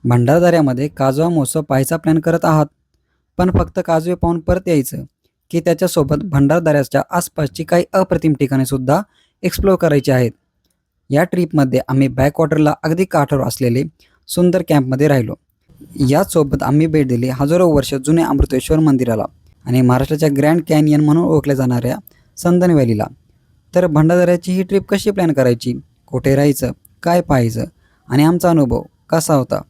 भंडारदऱ्यामध्ये काजवा महोत्सव पाहायचा प्लॅन करत आहात, पण फक्त काजवे पाहून परत यायचं की त्याच्यासोबत भंडारदऱ्याच्या आसपासची काही अप्रतिम ठिकाणेसुद्धा एक्सप्लोअर करायची आहेत. या ट्रिपमध्ये आम्ही बॅकवॉटरला अगदी काठावर असलेले सुंदर कॅम्पमध्ये राहिलो. याचसोबत आम्ही भेट दिली हजारो वर्ष जुन्या अमृतेश्वर मंदिराला आणि महाराष्ट्राच्या ग्रँड कॅनियन म्हणून ओळखल्या जाणाऱ्या संदन व्हॅलीला. तर भंडारदऱ्याची ही ट्रिप कशी प्लॅन करायची, कुठे राहायचं, काय पाहायचं आणि आमचा अनुभव कसा होता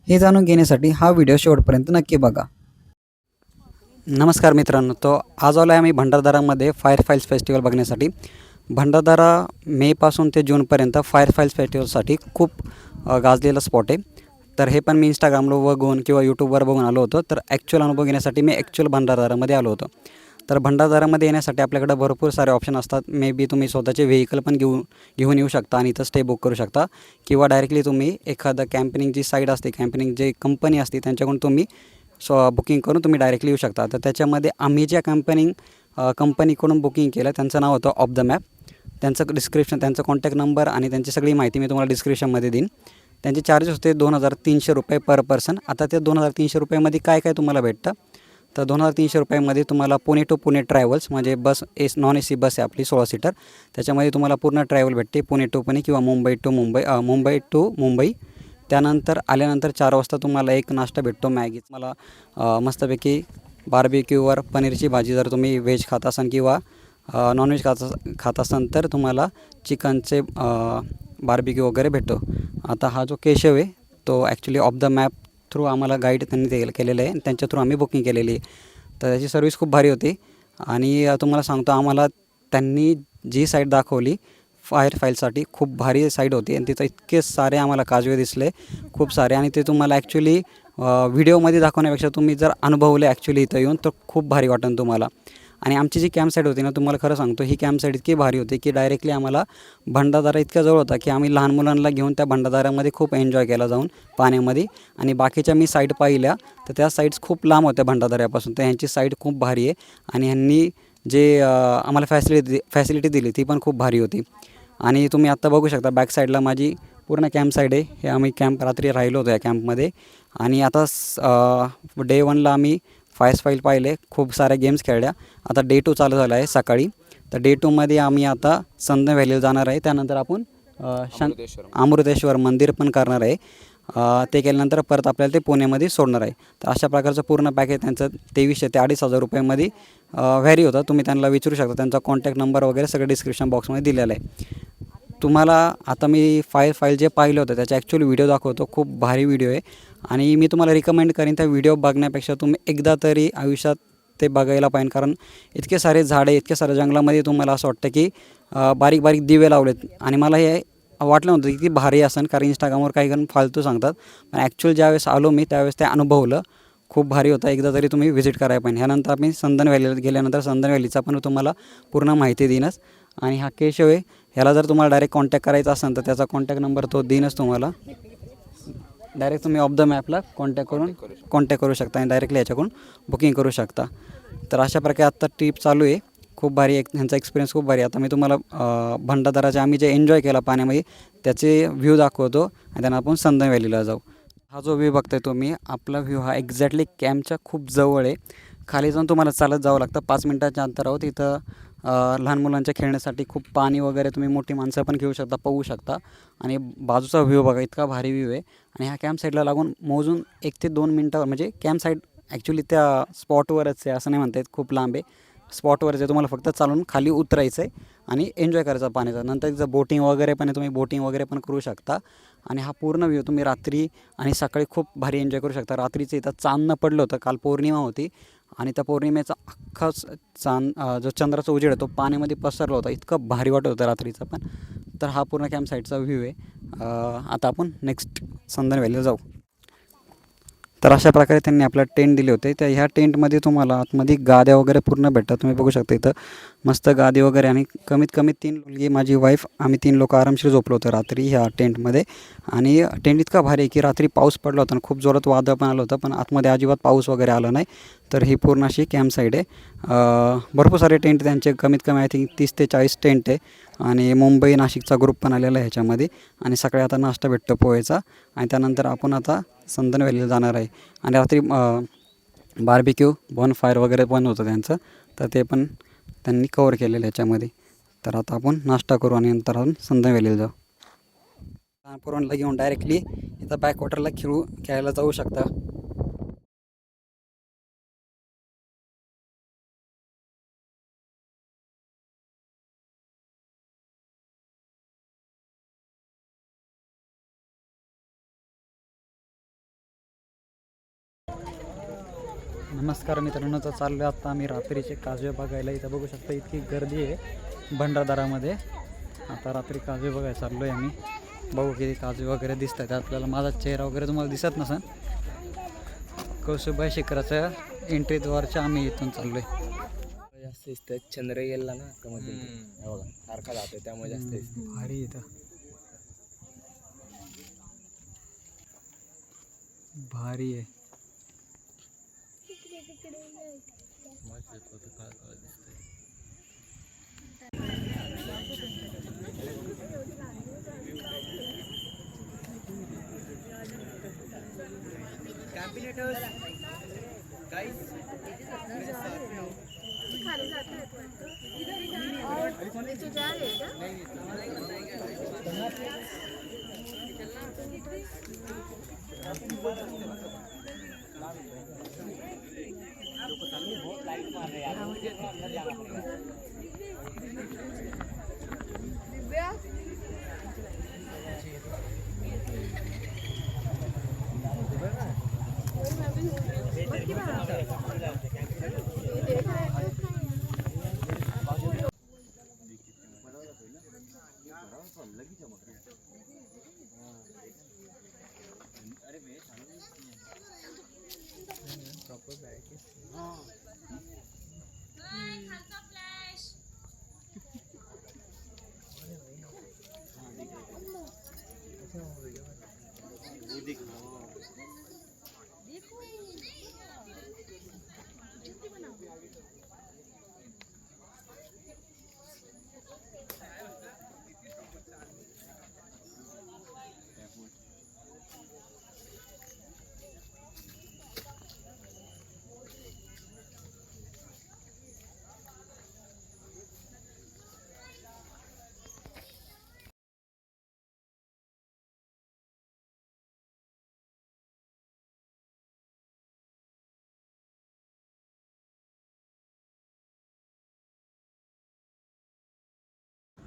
हे जाणून घेण्यासाठी हा व्हिडिओ शेवटपर्यंत नक्की बघा. नमस्कार मित्रांनो, तो आज आलो आहे आम्ही भंडारदरामध्ये फायरफाईल्स फेस्टिवल बघण्यासाठी. भंडारदरा मेपासून ते जूनपर्यंत फायरफाईल्स फेस्टिवलसाठी खूप गाजलेला स्पॉट आहे. तर हे पण मी इंस्टाग्रामला बघून किंवा यूट्यूबवर बघून आलो होतो. तर ॲक्च्युअल अनुभव घेण्यासाठी मी भंडारदरामध्ये आलो होतो. तर भंडारदरामध्ये येण्यासाठी आपल्याकडे भरपूर सारे ऑप्शन असतात. मे बी तुम्ही स्वतःचे व्हेकल पण घेऊन येऊ शकता आणि इथं स्टे बुक करू शकता, किंवा डायरेक्टली तुम्ही एखादं कॅम्पेनिंगची साईट असते, कॅम्पेनिंग जे कंपनी असते त्यांच्याकडून तुम्ही बुकिंग करून तुम्ही डायरेक्टली येऊ शकता. तर त्याच्यामध्ये आम्ही ज्या कंपनीकडून बुकिंग केलं त्यांचं नाव होतं ऑफ द मॅप. त्यांचं डिस्क्रिप्शन, त्यांचा कॉन्टॅक्ट नंबर आणि त्यांची सगळी माहिती मी तुम्हाला डिस्क्रिप्शनमध्ये देईन. त्यांचे चार्जेस होते 2,300 रुपये पर पर्सन. आता ते 2,300 रुपयामध्ये काय काय तुम्हाला भेटतं, तर 2,300 रुपयामध्ये तुम्हाला पुणे टू पुणे ट्रॅव्हल्स, म्हणजे बस नॉन AC बस आहे आपली 16 सीटर. त्याच्यामध्ये तुम्हाला पूर्ण ट्रॅव्हल भेटते पुणे टू पुणे किंवा मुंबई टू मुंबई. त्यानंतर आल्यानंतर 4 वाजता तुम्हाला एक नाश्ता भेटतो, मॅगी. मला मस्तपैकी बार्बेक्यूवर पनीरची भाजी, जर तुम्ही व्हेज खात असाल किंवा नॉनव्हेज खात असाल तर तुम्हाला चिकनचे बार्बेक्यू वगैरे भेटतो. आता हा जो केशव आहे तो actually of the map through आम्हाला गाईड त्यांनी केलेलं आहे, त्यांच्या थ्रू आम्ही बुकिंग केलेली आहे. तर त्याची सर्विस खूप भारी होती. आणि तुम्हाला सांगतो, आम्हाला त्यांनी जी साईट दाखवली फायरफाईलसाठी खूप भारी साईट होती आणि तिथं इतके सारे आम्हाला काजवे दिसले, खूप सारे. आणि ते तुम्हाला ॲक्च्युली व्हिडिओमध्ये दाखवण्यापेक्षा तुम्ही जर अनुभवले ॲक्च्युली इथं येऊन तर खूप भारी वाटेल तुम्हाला. आणि आमची जी कॅम्प साईट होती ना, तुम्हाला खरं सांगतो ही कॅम्प साईट इतकी भारी होती की डायरेक्टली आम्हाला भंडारदरा इतक्या जवळ होता की आम्ही लहान मुलांना घेऊन त्या भंडारदऱ्यामध्ये खूप एन्जॉय केला जाऊन पाण्यामध्ये. आणि बाकीच्या मी साईट पाहिल्या तर त्या साईट्स खूप लांब होत्या भंडारदऱ्यापासून. तर ह्यांची साईट खूप भारी आहे आणि ह्यांनी जे आम्हाला फॅसिलिटी दिली ती पण खूप भारी होती. आणि तुम्ही आत्ता बघू शकता बॅक साईडला माझी पूर्ण कॅम्प साईड आहे. हे आम्ही कॅम्प रात्री राहिलो होतो या कॅम्पमध्ये. आणि आता डे 1ला आम्ही फाईल पाहिले, खूप साऱ्या गेम्स खेळल्या. आता डे 2 चालू झाला आहे सकाळी. तर डे 2मध्ये आम्ही आता संदन व्हॅलीला जाणार आहे. त्यानंतर आपण अमृतेश्वर मंदिर पण करणार आहे. ते केल्यानंतर परत आपल्याला ते पुण्यामध्ये सोडणार आहे. तर अशा प्रकारचं पूर्ण पॅकेज त्यांचं 2,300 ते 2,500 रुपयामध्ये व्हॅरी होतं. तुम्ही त्यांना विचारू शकता, त्यांचा कॉन्टॅक्ट नंबर वगैरे सगळं डिस्क्रिप्शन बॉक्समध्ये दिलेलं आहे. तुम्हाला आता मी फाईल जे पाहिलं होतं त्याचा ॲक्च्युअली व्हिडिओ दाखवतो. खूप भारी व्हिडिओ आहे आणि मी तुम्हाला रिकमेंड करीन त्या व्हिडिओ बघण्यापेक्षा तुम्ही एकदा तरी आयुष्यात ते बघायला पाहिजे. कारण इतके सारे झाडे, इतके सारे जंगलामध्ये तुम्हाला असं वाटतं की बारीक बारीक दिवे लावलेत. आणि मला हे वाटलं नव्हतं की भारी असेल, कारण इंस्टाग्रामवर काही जण फालतू सांगतात. पण ॲक्च्युअल ज्यावेळेस आलो मी त्यावेळेस ते अनुभवलं, खूप भारी होता. एकदा तरी तुम्ही व्हिजिट करायला पाहिजे. ह्यानंतर आम्ही संदन व्हॅलीला गेल्यानंतर संदन व्हॅलीचा पण तुम्हाला पूर्ण माहिती देईनच. आणि हा केशव आहे, ह्याला जर तुम्हाला डायरेक्ट कॉन्टॅक्ट करायचा असेल तर त्याचा कॉन्टॅक्ट नंबर तो देईनच तुम्हाला. डायरेक्ट तुम्ही ऑफ द मॅपला कॉन्टॅक्ट करू शकता आणि डायरेक्टली ह्याच्याकडून बुकिंग करू शकता. तर अशा प्रकारे आत्ता ट्रिप चालू आहे. खूप भारी ह्यांचा एक्सपिरियन्स खूप भारी. आता मी तुम्हाला भंडारदराचे आम्ही जे एन्जॉय केला पाण्यामध्ये त्याचे व्ह्यू दाखवतो आणि त्यांना आपण संदन व्हॅलीला जाऊ. हा जो व्ह्यू बघताय तुम्ही, आपला व्ह्यू हा एक्झॅक्टली कॅम्पच्या खूप जवळ आहे. खाली जाऊन तुम्हाला चालत जावं लागतं, 5 मिनटाच्या अंतरावर. तिथं लहान मुलांच्या खेळण्यासाठी खूप पाणी वगैरे, तुम्ही मोठी माणसं पण घेऊ शकता, पाहू शकता. आणि बाजूचा व्ह्यू बघा, इतका भारी व्ह्यू आहे. आणि ह्या कॅम्प साईडला लागून मोजून 1 ते 2 मिनटावर, म्हणजे कॅम्प साईड ॲक्च्युली त्या स्पॉटवरच आहे असं नाही म्हणता येत, खूप लांब आहे. स्पॉटवरच आहे, तुम्हाला फक्त चालून खाली उतरायचं आहे आणि एन्जॉय करायचा पाण्याचा. नंतर तिथं बोटिंग वगैरे पण आहे, तुम्ही बोटिंग वगैरे पण करू शकता. आणि हा पूर्ण व्ह्यू तुम्ही रात्री आणि सकाळी खूप भारी एन्जॉय करू शकता. रात्रीचं इथं चांदणं पडलं होतं, काल पौर्णिमा होती आणि त्या पौर्णिमेचा अख्खाच जो चंद्राचा उजेड आहे तो पाण्यामध्ये पसरला होता. इतकं भारी वाटत होतं रात्रीचं पण. तर हा पूर्ण कॅम्प साईडचा व्ह्यू आहे. आता आपण नेक्स्ट संदन व्हॅलीला जाऊ. तर अशा प्रकारे त्यांनी आपला टेंट दिले होते. तर ह्या टेंटमध्ये तुम्हाला आतमध्ये गाद्या वगैरे पूर्ण भेटतात. तुम्ही बघू शकता इथं मस्त गादी वगैरे. आणि कमीत कमी 3 मुलगी, माझी वाईफ, आम्ही 3 लोक आरामशीर झोपलो होतो रात्री ह्या टेंटमध्ये. आणि टेंट इतका भारी आहे की रात्री पाऊस पडला होता आणि खूप जोरात वादळ पण आलं होतं, पण आतमध्ये अजिबात पाऊस वगैरे आला नाही. तर ही पूर्ण अशी कॅम्प साईड आहे. भरपूर सारे टेंट त्यांचे, कमीत कमी आय थिंक 30 ते 40 टेंट आहे. आणि मुंबई नाशिकचा ग्रुप पण आलेला आहे ह्याच्यामध्ये. आणि सकाळी आता नाश्ता भेटतो पोहेचा. आणि त्यानंतर आपण आता संदन व्हॅलीला जाणार आहे. आणि रात्री बार्बिक्यू बॉनफायर वगैरे पण होतं त्यांचं, तर ते पण त्यांनी कवर केलेलं आहे याच्यामध्ये. तर आता आपण नाश्ता करू आणि नंतर आपण संदन व्हॅलीला जाऊ. लहान पोरांना घेऊन डायरेक्टली इथं बॅकवॉटरला खेळायला जाऊ शकता. नमस्कार मित्रांनो, तर चाललो आहे आता आम्ही रात्रीचे काजवे बघायला. इथं बघू शकता इतकी गर्दी आहे भंडारदरामध्ये. आता रात्री काजवे बघायला चाललो आहे आम्ही. बघू किती काजवे वगैरे दिसत आहेत आपल्याला. माझा चेहरा वगैरे तुम्हाला दिसत नसेल. कौसुबाई शिखराच्या एंट्रीद्वारच्या आम्ही इथून चाललो आहे. जास्त दिसतं चंद्र गेला ना कमध्ये बघा सारखा जातोय त्यामुळे जास्त दिसतं. भारी इथं भारी आहे.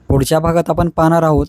पुढच्या भागात आपण पाहणार आहोत